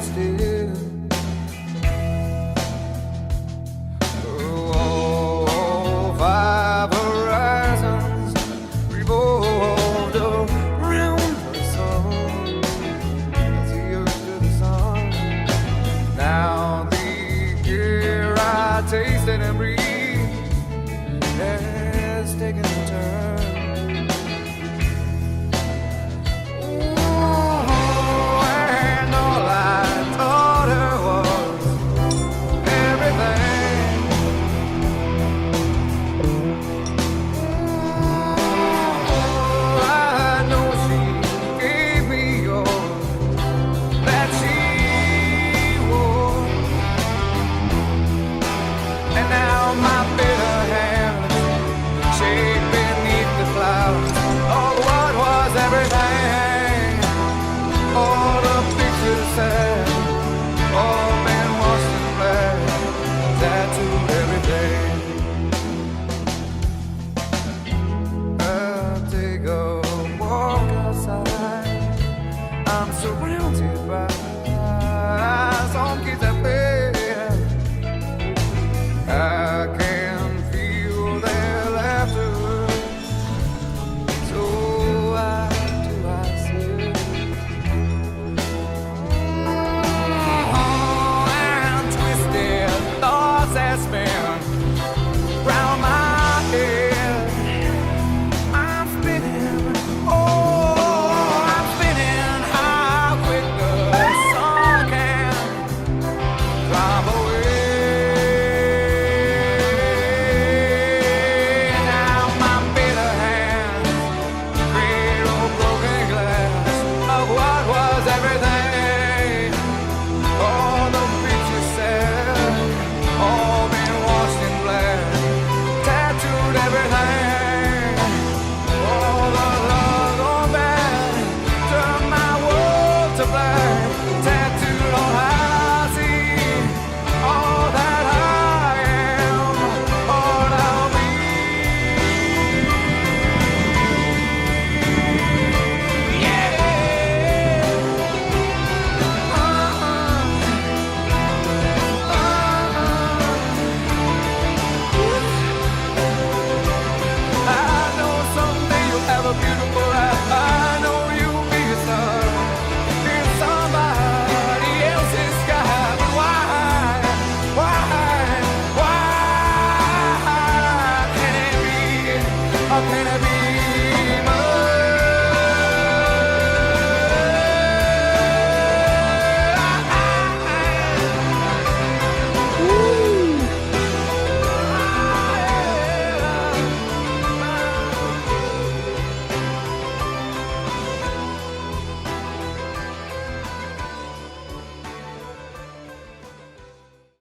still. Oh, five horizons revolved around the sun, as the earth to the sun. Now the air I tasted and breathed has taken a turn. Surrounded by some kids that play, I can feel their laughter. So why do I sit and twisted thoughts that spin round my head? I'm spinning. How can I be?